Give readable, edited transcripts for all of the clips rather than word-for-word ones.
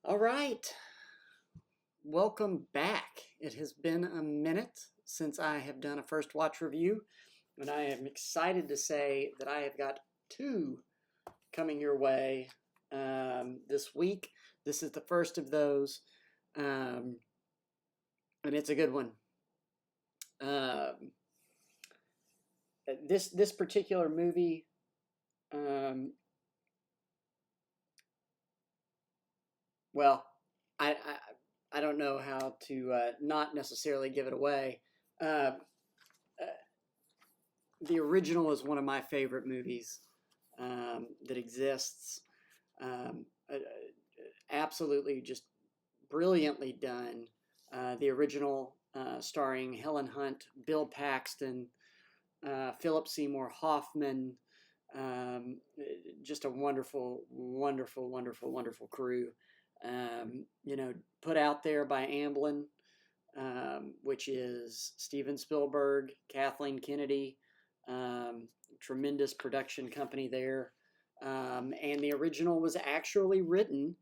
All right, welcome back. It has been a minute since I have done a first watch review, and I am excited to say that I have got two coming your way this week. This is the first of those, and it's a good one. Um, this particular movie. Um, well, I don't know how to not necessarily give it away. Uh, the original is one of my favorite movies that exists. Um, uh, Absolutely just brilliantly done. The original starring Helen Hunt, Bill Paxton, Philip Seymour Hoffman, just a wonderful, wonderful, wonderful, wonderful crew. Put out there by Amblin, which is Steven Spielberg, Kathleen Kennedy, tremendous production company there. And the original was actually written,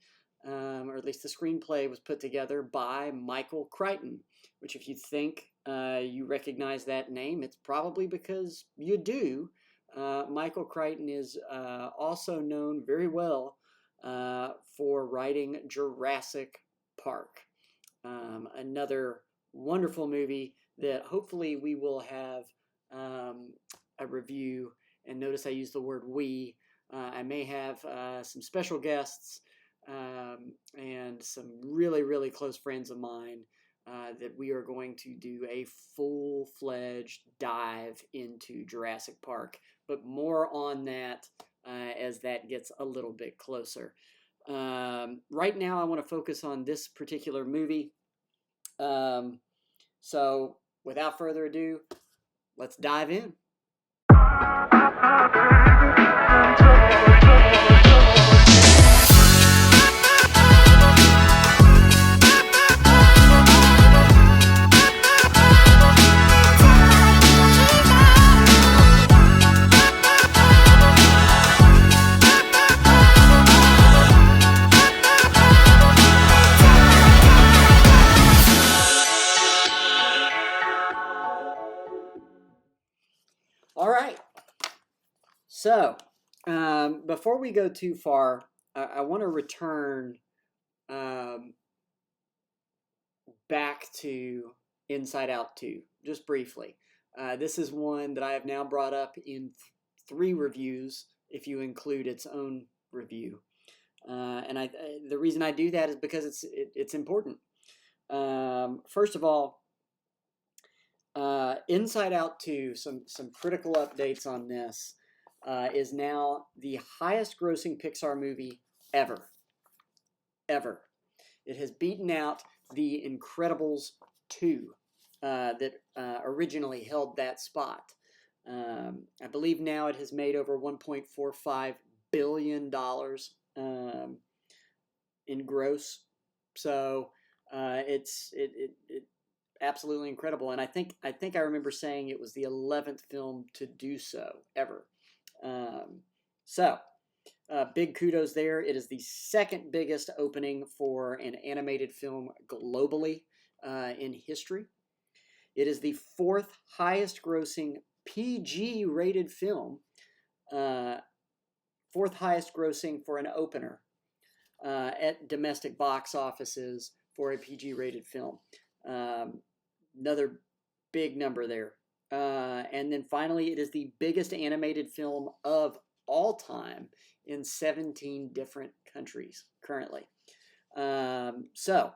or at least the screenplay was put together by Michael Crichton, which if you think you recognize that name, it's probably because you do. Michael Crichton is also known very well for writing Jurassic Park, another wonderful movie that hopefully we will have a review. And notice I use the word we. I may have some special guests and some really, really close friends of mine that we are going to do a full-fledged dive into Jurassic Park. But more on that as that gets a little bit closer. Right now, I want to focus on this particular movie. So, without further ado, let's dive in. All right. So, before we go too far, I want to return back to Inside Out 2, just briefly. This is one that I have now brought up in 3 reviews, if you include its own review. And the reason I do that is because it's important. First of all, Inside Out 2, some critical updates on this, is now the highest grossing Pixar movie ever. Ever. It has beaten out The Incredibles 2 that originally held that spot. I believe now it has made over $1.45 billion in gross. So it's absolutely incredible, and I think I remember saying it was the 11th film to do so ever. Big kudos there. It is the second biggest opening for an animated film globally in history. It is the 4th highest grossing PG rated film, 4th highest grossing for an opener at domestic box offices for a PG rated film. Another big number there. And then finally, it is the biggest animated film of all time in 17 different countries currently. So,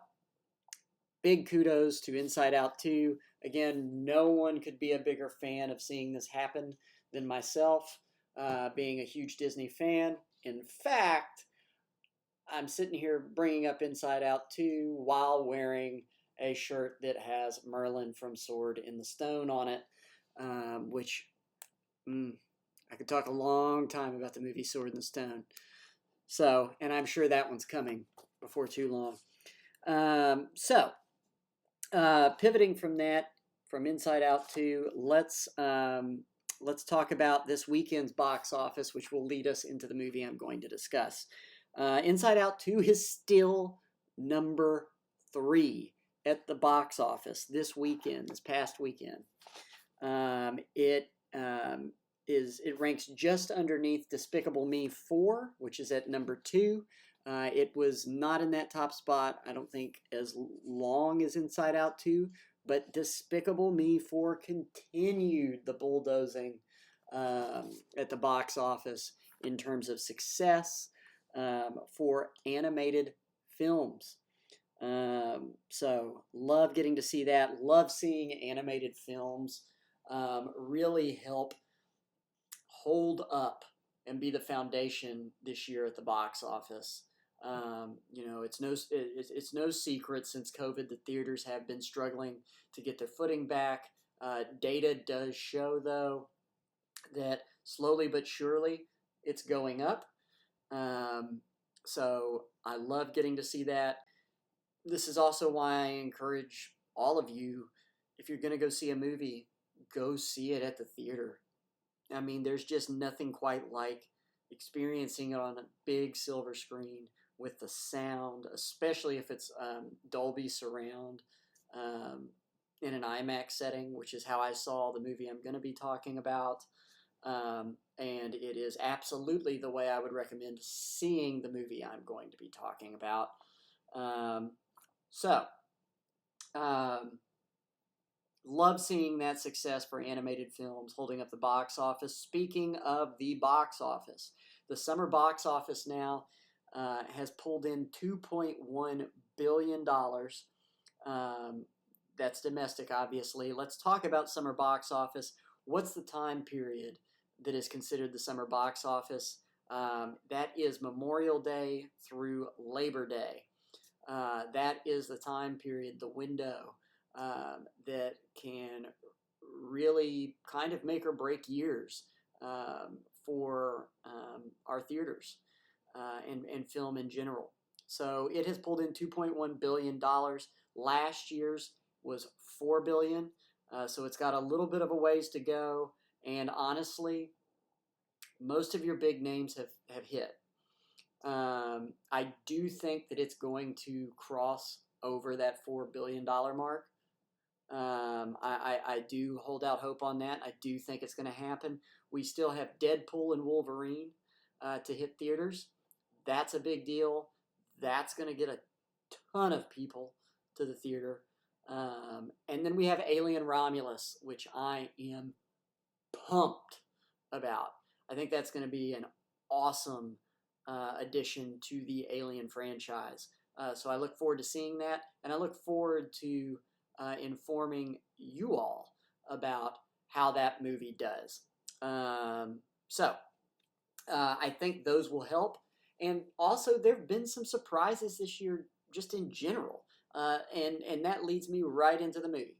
big kudos to Inside Out 2. Again, no one could be a bigger fan of seeing this happen than myself, being a huge Disney fan. In fact, I'm sitting here bringing up Inside Out 2 while wearing a shirt that has Merlin from Sword in the Stone on it, which I could talk a long time about the movie Sword in the Stone. So, and I'm sure that one's coming before too long. Pivoting from that, from Inside Out 2, let's talk about this weekend's box office, which will lead us into the movie I'm going to discuss. Inside Out 2 is still number 3 at the box office this past weekend. It ranks just underneath Despicable Me 4, which is at number 2. It was not in that top spot, I don't think, as long as Inside Out 2, but Despicable Me 4 continued the bulldozing at the box office in terms of success for animated films. So love getting to see that. Love seeing animated films really help hold up and be the foundation this year at the box office. It's no secret since COVID the theaters have been struggling to get their footing back. Data does show, though, that slowly but surely it's going up. So I love getting to see that. This is also why I encourage all of you, if you're going to go see a movie, go see it at the theater. I mean, there's just nothing quite like experiencing it on a big silver screen with the sound, especially if it's Dolby Surround in an IMAX setting, which is how I saw the movie I'm going to be talking about. And it is absolutely the way I would recommend seeing the movie I'm going to be talking about. Love seeing that success for animated films holding up the box office. Speaking of the box office, the summer box office now has pulled in $2.1 billion. That's domestic, obviously. Let's talk about summer box office. What's the time period that is considered the summer box office? That is Memorial Day through Labor Day. That is the time period, the window, that can really kind of make or break years for our theaters and film in general. So it has pulled in $2.1 billion. Last year's was $4 billion. So it's got a little bit of a ways to go. And honestly, most of your big names have hit. I do think that it's going to cross over that $4 billion mark. I do hold out hope on that. I do think it's going to happen. We still have Deadpool and Wolverine to hit theaters. That's a big deal. That's going to get a ton of people to the theater. And then we have Alien Romulus, which I am pumped about. I think that's going to be an awesome addition to the Alien franchise. So I look forward to seeing that, and I look forward to informing you all about how that movie does. I think those will help. And also, there have been some surprises this year just in general. And that leads me right into the movie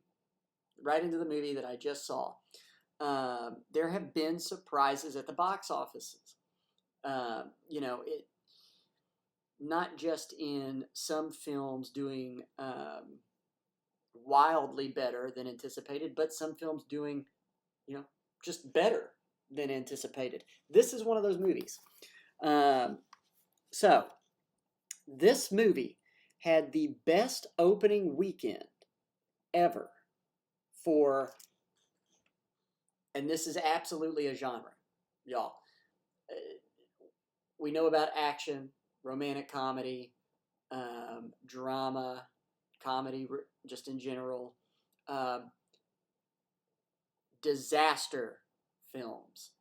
that I just saw. There have been surprises at the box offices. Not just in some films doing wildly better than anticipated, but some films doing, just better than anticipated. This is one of those movies. So this movie had the best opening weekend ever for, and this is absolutely a genre, y'all. We know about action, romantic comedy, drama, comedy just in general, disaster films.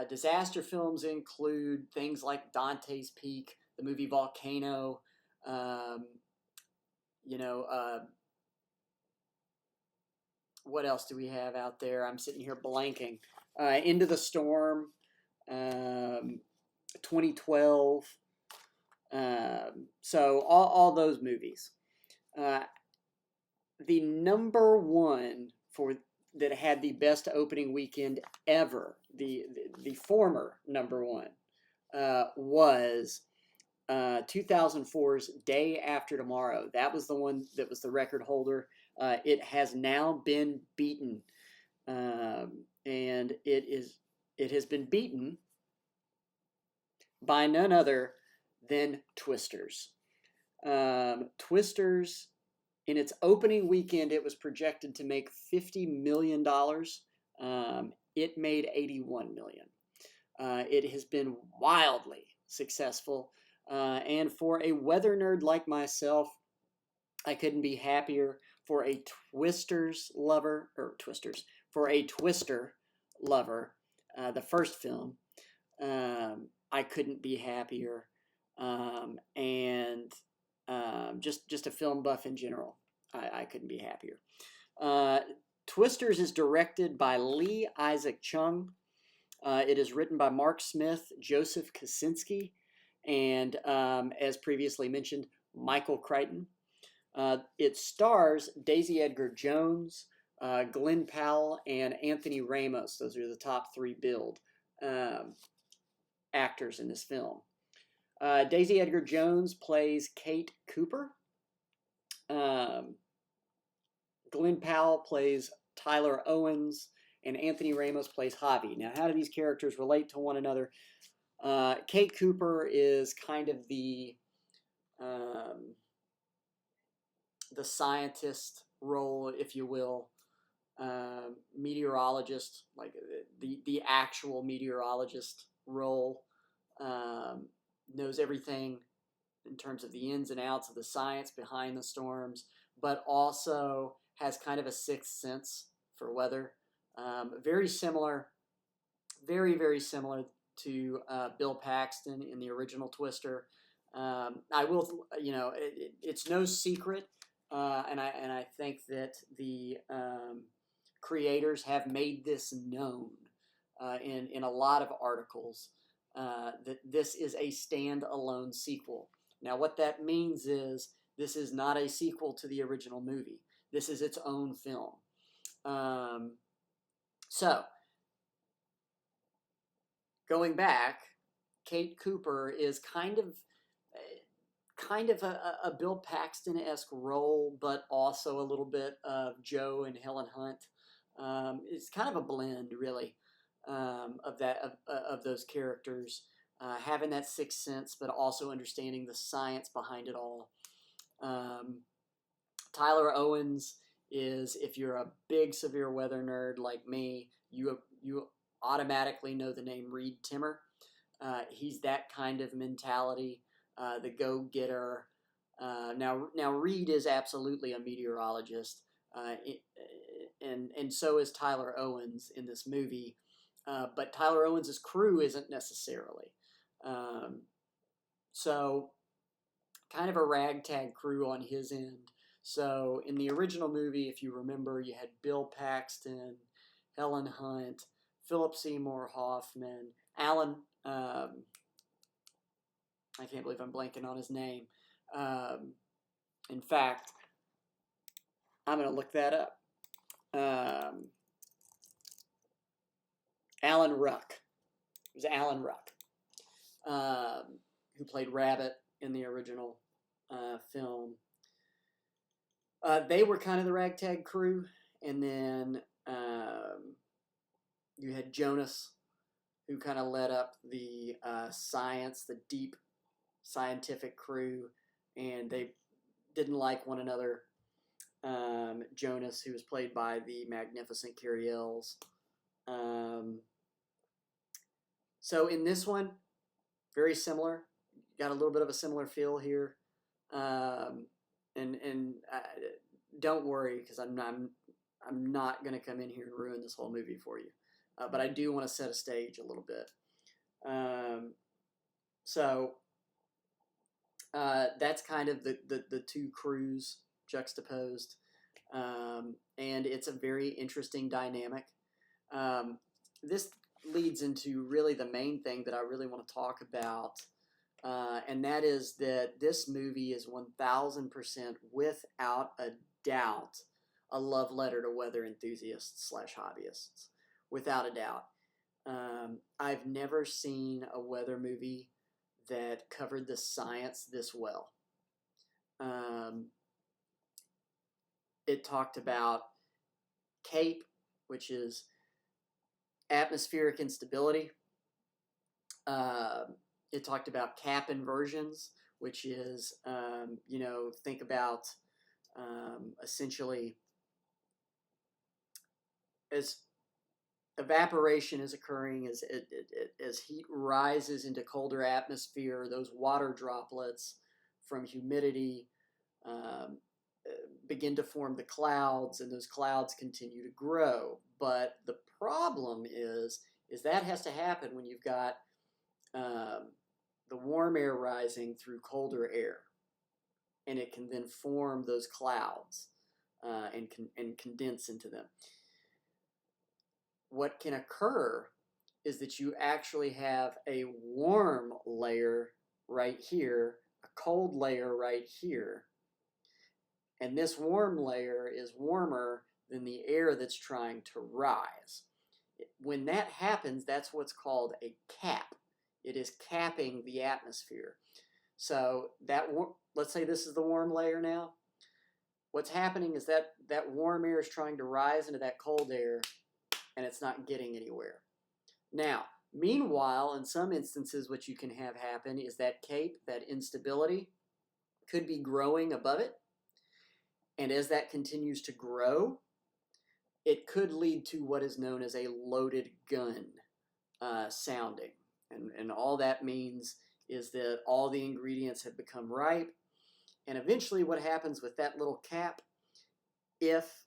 Disaster films include things like Dante's Peak, the movie Volcano, what else do we have out there? I'm sitting here blanking. Into the Storm, 2012. So all those movies. The number one that had the best opening weekend ever, the former number one, was 2004's Day After Tomorrow. That was the one that was the record holder. It has now been beaten, and it has been beaten by none other than Twisters. Twisters, in its opening weekend, it was projected to make $50 million. It made $81 million. It has been wildly successful. And for a weather nerd like myself, I couldn't be happier. For a for a Twister lover, the first film, I couldn't be happier. And just a film buff in general, I couldn't be happier. Twisters is directed by Lee Isaac Chung. It is written by Mark Smith, Joseph Kosinski, and as previously mentioned, Michael Crichton. It stars Daisy Edgar Jones, Glenn Powell, and Anthony Ramos. Those are the top three billed actors in this film. Daisy Edgar Jones plays Kate Cooper. Glenn Powell plays Tyler Owens, and Anthony Ramos plays Javi. Now, how do these characters relate to one another? Kate Cooper is kind of the scientist role, if you will, meteorologist, like the actual meteorologist role, knows everything in terms of the ins and outs of the science behind the storms, but also has kind of a sixth sense for weather. Very similar, very similar to Bill Paxton in the original Twister. I will, it's no secret, and I think that the creators have made this known in a lot of articles, that this is a standalone sequel. Now, what that means is this is not a sequel to the original movie. This is its own film. So, going back, Kate Cooper is kind of a Bill Paxton-esque role, but also a little bit of Joe and Helen Hunt. It's kind of a blend, really, of those characters, having that sixth sense, but also understanding the science behind it all. Tyler Owens is, if you're a big severe weather nerd like me, you automatically know the name Reed Timmer. He's that kind of mentality, the go-getter. Now Reed is absolutely a meteorologist, and so is Tyler Owens in this movie. But Tyler Owens' crew isn't necessarily. So kind of a ragtag crew on his end. So in the original movie, if you remember, you had Bill Paxton, Helen Hunt, Philip Seymour Hoffman, Alan, I can't believe I'm blanking on his name. In fact, I'm going to look that up. Alan Ruck. It was Alan Ruck, who played Rabbit in the original film. They were kind of the ragtag crew, and then you had Jonas, who kind of led up the science, the deep scientific crew, and they didn't like one another. Jonas, who was played by the magnificent Carrie Ells. So in this one, very similar. Got a little bit of a similar feel here. And don't worry, because I'm not going to come in here and ruin this whole movie for you. But I do want to set a stage a little bit. So that's kind of the two crews juxtaposed. And it's a very interesting dynamic. This leads into really the main thing that I really want to talk about. And that is that this movie is 1000% without a doubt a love letter to weather enthusiasts / hobbyists. Without a doubt. I've never seen a weather movie that covered the science this well. It talked about CAPE, which is atmospheric instability. It talked about cap inversions, which is, think about essentially as evaporation is occurring, as heat rises into colder atmosphere, those water droplets from humidity um, begin to form the clouds, and those clouds continue to grow. But the problem is that has to happen when you've got um, the warm air rising through colder air, and it can then form those clouds and condense into them. What can occur is that you actually have a warm layer right here, a cold layer right here, and this warm layer is warmer than the air that's trying to rise. When that happens, that's what's called a cap. It is capping the atmosphere. So let's say this is the warm layer now. What's happening is that warm air is trying to rise into that cold air, and it's not getting anywhere. Now, meanwhile, in some instances, what you can have happen is that cape, that instability, could be growing above it. And as that continues to grow, it could lead to what is known as a loaded gun sounding. And all that means is that all the ingredients have become ripe. And eventually what happens with that little cap, if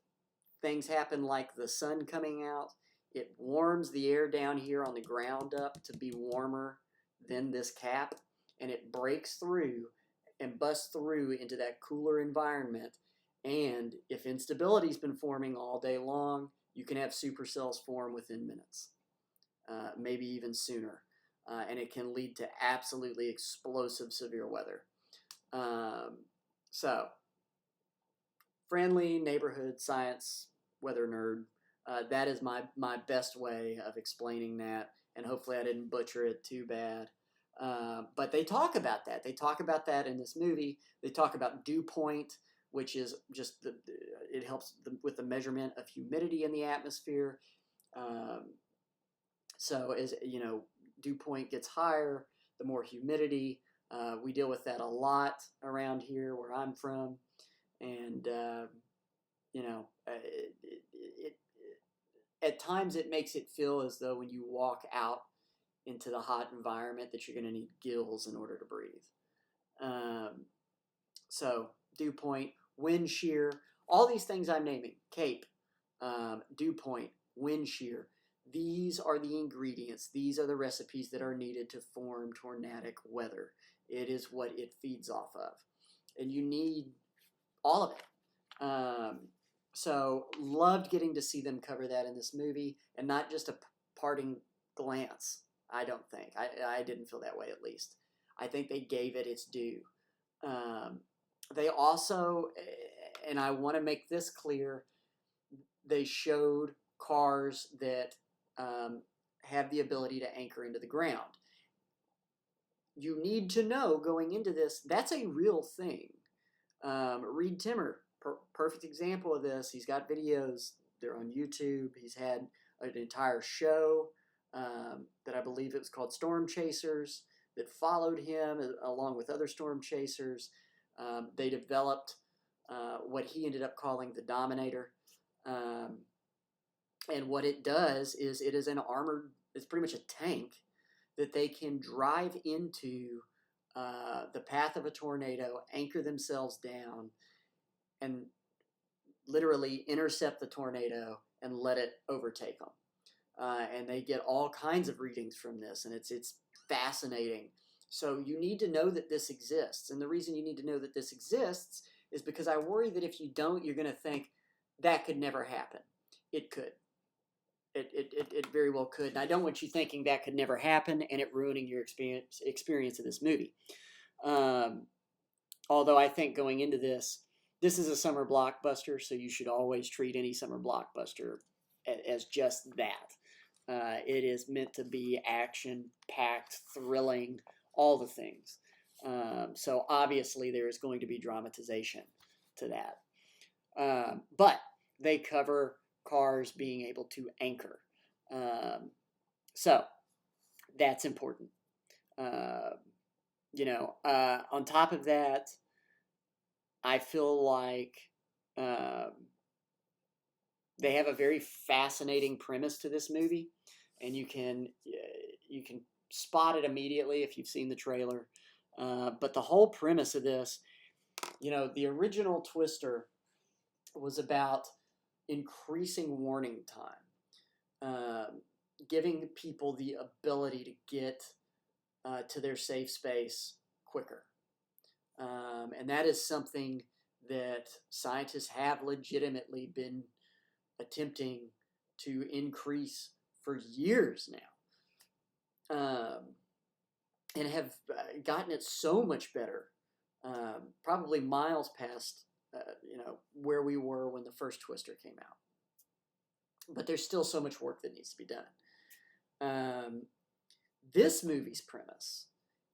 things happen like the sun coming out, it warms the air down here on the ground up to be warmer than this cap, and it breaks through and busts through into that cooler environment. And if instability's been forming all day long, you can have supercells form within minutes, maybe even sooner. And it can lead to absolutely explosive severe weather. So, friendly neighborhood science weather nerd. That is my best way of explaining that, and hopefully I didn't butcher it too bad. But they talk about that. They talk about that in this movie. They talk about dew point, which is just it helps with the measurement of humidity in the atmosphere. So as dew point gets higher, the more humidity. We deal with that a lot around here where I'm from, and at times it makes it feel as though when you walk out into the hot environment that you're going to need gills in order to breathe. So dew point, wind shear, all these things I'm naming, cape, dew point, wind shear, these are the ingredients, these are the recipes that are needed to form tornadic weather. It is what it feeds off of. And you need all of it. So loved getting to see them cover that in this movie, and not just a parting glance. I don't think. I didn't feel that way, at least. I think they gave it its due. They also, and I want to make this clear, they showed cars that have the ability to anchor into the ground. You need to know going into this, that's a real thing. Reed Timmer, perfect example of this. He's got videos. They're on YouTube. He's had an entire show that I believe it was called Storm Chasers that followed him along with other storm chasers. They developed what he ended up calling the Dominator. And what it does is it is an armored, it's pretty much a tank that they can drive into the path of a tornado, anchor themselves down, and literally intercept the tornado and let it overtake them. And they get all kinds of readings from this, and it's fascinating. So you need to know that this exists. And the reason you need to know that this exists is because I worry that if you don't, you're going to think that could never happen. It could. It very well could. And I don't want you thinking that could never happen and it ruining your experience of this movie. Although I think going into this is a summer blockbuster, so you should always treat any summer blockbuster as just that. It is meant to be action-packed, thrilling, all the things. So obviously there is going to be dramatization to that. But they cover cars being able to anchor. So that's important. on top of that, I feel like um, they have a very fascinating premise to this movie, and you can spot it immediately if you've seen the trailer. But the whole premise of this, the original Twister was about increasing warning time, giving people the ability to get to their safe space quicker. And that is something that scientists have legitimately been attempting to increase for years now, and have gotten it so much better, probably miles past where we were when the first Twister came out. But there's still so much work that needs to be done. This movie's premise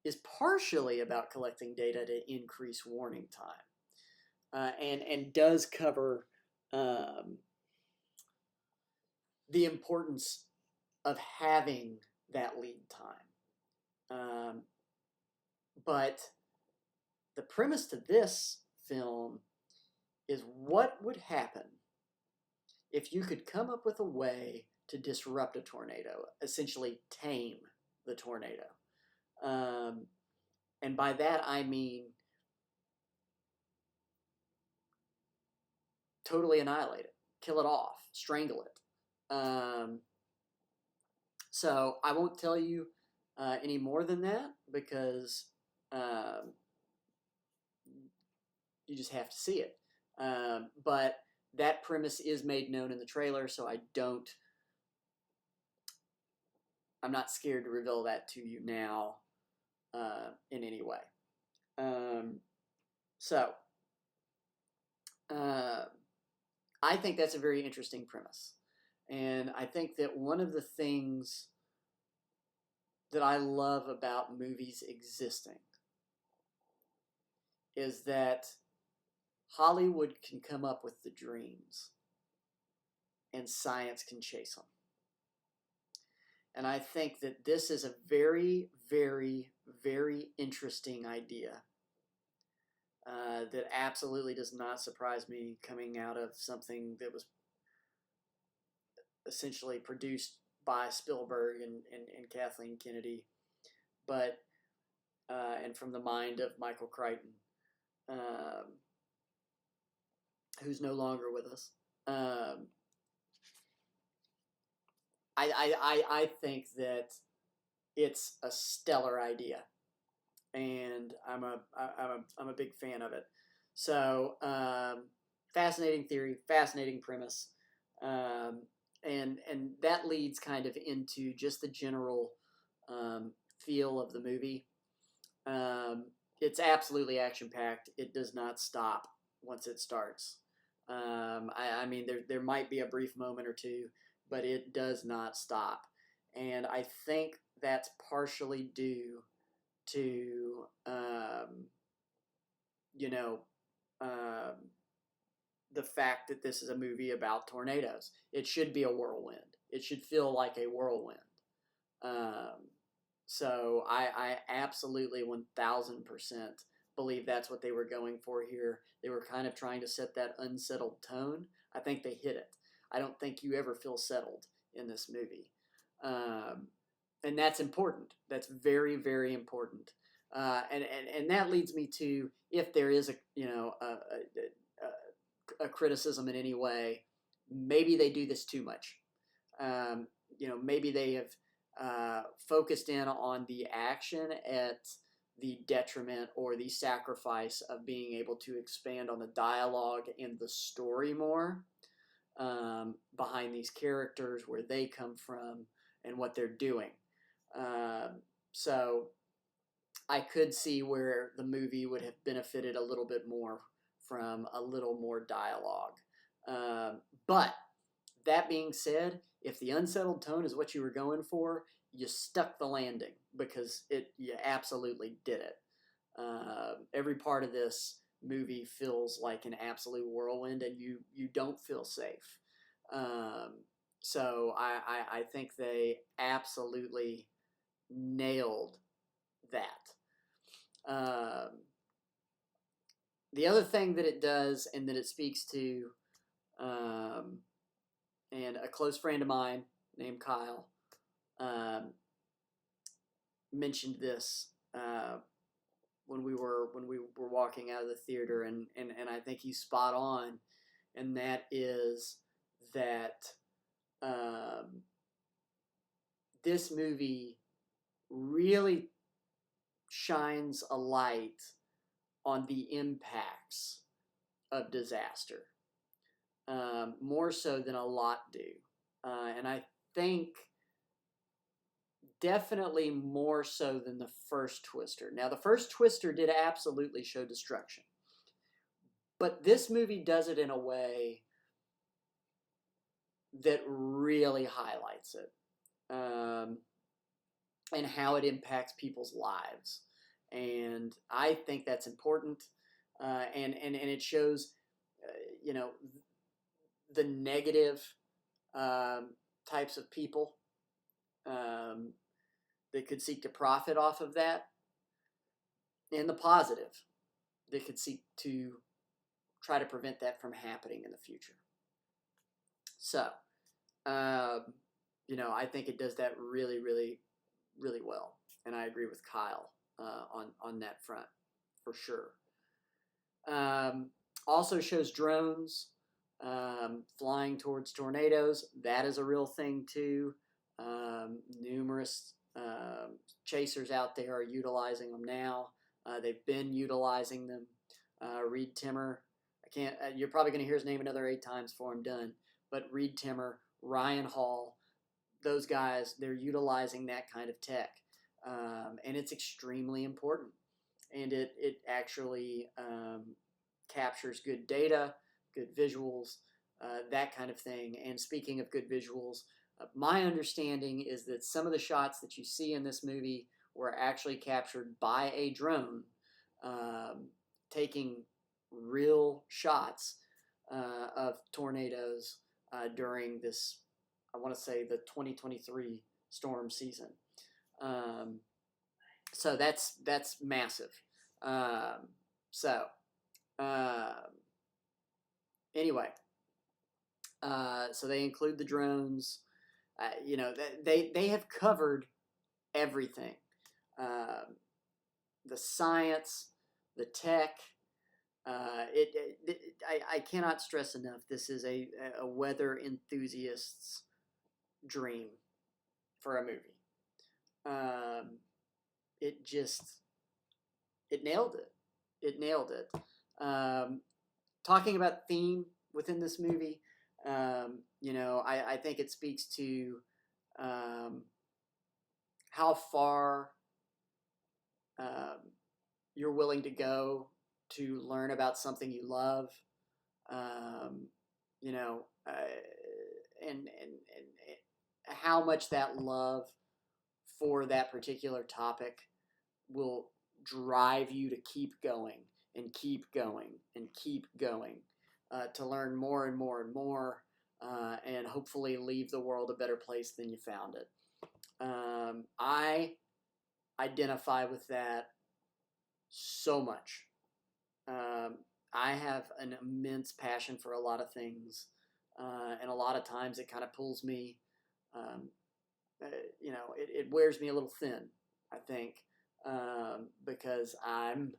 is partially about collecting data to increase warning time, and does cover the importance of having that lead time. But the premise to this film is what would happen if you could come up with a way to disrupt a tornado, essentially tame the tornado. And by that I mean totally annihilate it, kill it off, strangle it. So I won't tell you any more than that, because you just have to see it. But that premise is made known in the trailer, so I'm not scared to reveal that to you now in any way. So I think that's a very interesting premise. And I think that one of the things that I love about movies existing is that Hollywood can come up with the dreams and science can chase them. And I think that this is a very, very, very interesting idea that absolutely does not surprise me, coming out of something that was essentially produced by Spielberg and Kathleen Kennedy, but and from the mind of Michael Crichton, who's no longer with us. I think that it's a stellar idea, and I'm a big fan of it. So fascinating theory, fascinating premise, and that leads kind of into just the general feel of the movie. It's absolutely action packed. It does not stop once it starts. I mean, there might be a brief moment or two, but it does not stop. And I think that's partially due to, the fact that this is a movie about tornadoes. It should be a whirlwind. It should feel like a whirlwind. So I absolutely 1000% believe that's what they were going for here. They were kind of trying to set that unsettled tone. I think they hit it. I don't think you ever feel settled in this movie. And that's important. That's very, very important. And that leads me to, if there is a criticism in any way, maybe they do this too much. Maybe they have focused in on the action at the detriment or the sacrifice of being able to expand on the dialogue and the story more, behind these characters, where they come from and what they're doing. So I could see where the movie would have benefited a little bit more from a little more dialogue. But that being said, if the unsettled tone is what you were going for, you stuck the landing, because you absolutely did it. Every part of this movie feels like an absolute whirlwind, and you don't feel safe. So I think they absolutely nailed that. Um, the other thing that it does and that it speaks to, um, and a close friend of mine named Kyle um, mentioned this when we were walking out of the theater, and I think he's spot on, and that is that um, this movie really shines a light on the impacts of disaster, more so than a lot do. And I think definitely more so than the first Twister. Now, the first Twister did absolutely show destruction, but this movie does it in a way that really highlights it, and how it impacts people's lives. And I think that's important. And it shows, you know, the negative um, types of people um, that could seek to profit off of that, and the positive that could seek to try to prevent that from happening in the future. So, um, I think it does that really, really, really well, and I agree with Kyle on that front for sure. Also shows drones flying towards tornadoes. That is a real thing too. Numerous chasers out there are utilizing them now. They've been utilizing them. Reed Timmer, I can't. You're probably going to hear his name another 8 times before I'm done. But Reed Timmer, Ryan Hall, those guys, they're utilizing that kind of tech, and it's extremely important. And it actually captures good data, good visuals, that kind of thing. And speaking of good visuals, my understanding is that some of the shots that you see in this movie were actually captured by a drone, taking real shots of tornadoes during this, I want to say, the 2023 storm season. So that's massive. So anyway, so they include the drones. They have covered everything. The science, the tech. I cannot stress enough. This is a weather enthusiast's dream for a movie. It nailed it. It nailed it. Talking about theme within this movie, I think it speaks to how far you're willing to go to learn about something you love, um, you know, uh, and how much that love for that particular topic will drive you to keep going and keep going and keep going, to learn more and more and more, and hopefully leave the world a better place than you found it. I identify with that so much. I have an immense passion for a lot of things, and a lot of times it kind of pulls me, um, it wears me a little thin, I think, because I'm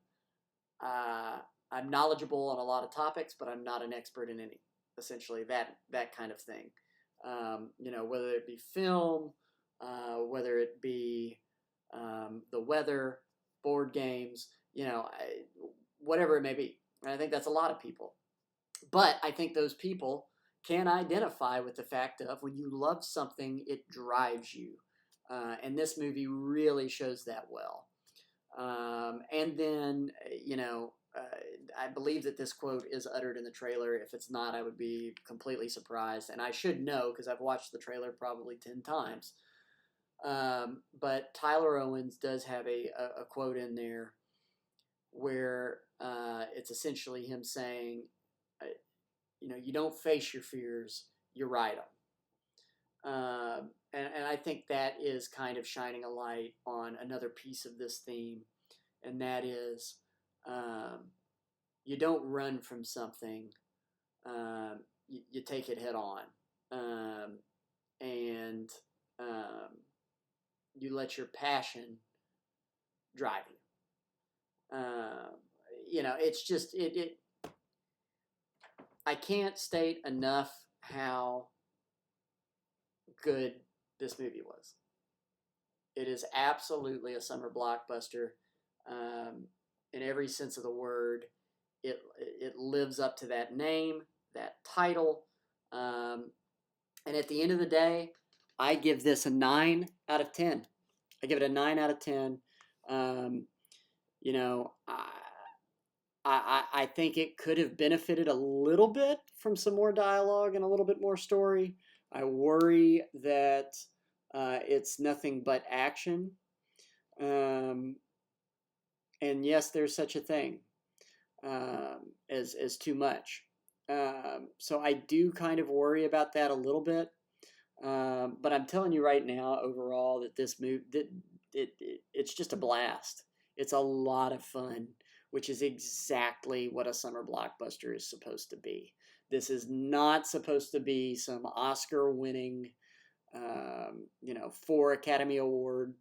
knowledgeable on a lot of topics, but I'm not an expert in any. Essentially, that kind of thing. Whether it be film, whether it be the weather, board games, whatever it may be. And I think that's a lot of people. But I think those people can identify with the fact of when you love something, it drives you. And this movie really shows that well. And then, I believe that this quote is uttered in the trailer. If it's not, I would be completely surprised. And I should know because I've watched the trailer probably 10 times. But Tyler Owens does have a quote in there where it's essentially him saying, you don't face your fears, you ride them. And I think that is kind of shining a light on another piece of this theme, and that is you don't run from something, you take it head on, and you let your passion drive you. It's just it. I can't state enough how good this movie was. It is absolutely a summer blockbuster, in every sense of the word. It lives up to that name, that title, and at the end of the day, I give this a 9 out of 10. I give it a 9 out of 10. You know, I think it could have benefited a little bit from some more dialogue and a little bit more story. I worry that it's nothing but action. And yes, there's such a thing as too much. So I do kind of worry about that a little bit. But I'm telling you right now, overall, that this movie, it's just a blast. It's a lot of fun, which is exactly what a summer blockbuster is supposed to be. This is not supposed to be some Oscar-winning, 4 Academy Award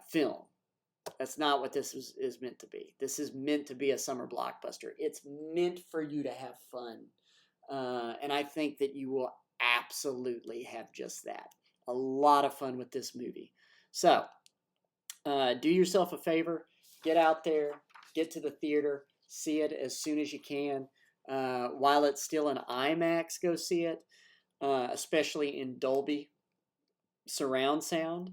film. That's not what this is meant to be. This is meant to be a summer blockbuster. It's meant for you to have fun. And I think that you will absolutely have just that. A lot of fun with this movie. So, do yourself a favor. Get out there. Get to the theater. See it as soon as you can. While it's still in IMAX, go see it. Especially in Dolby surround sound.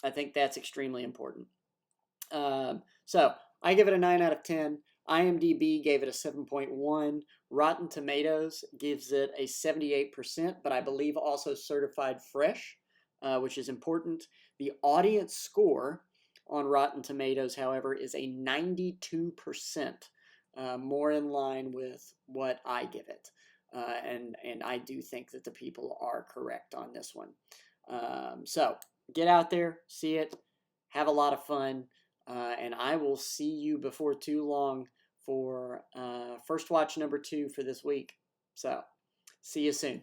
I think that's extremely important. So I give it a 9 out of 10. IMDb gave it a 7.1. Rotten Tomatoes gives it a 78%, but I believe also certified fresh, which is important. The audience score on Rotten Tomatoes, however, is a 92%, more in line with what I give it. And I do think that the people are correct on this one. So get out there, see it, have a lot of fun, and I will see you before too long for First Watch number 2 for this week. So, see you soon.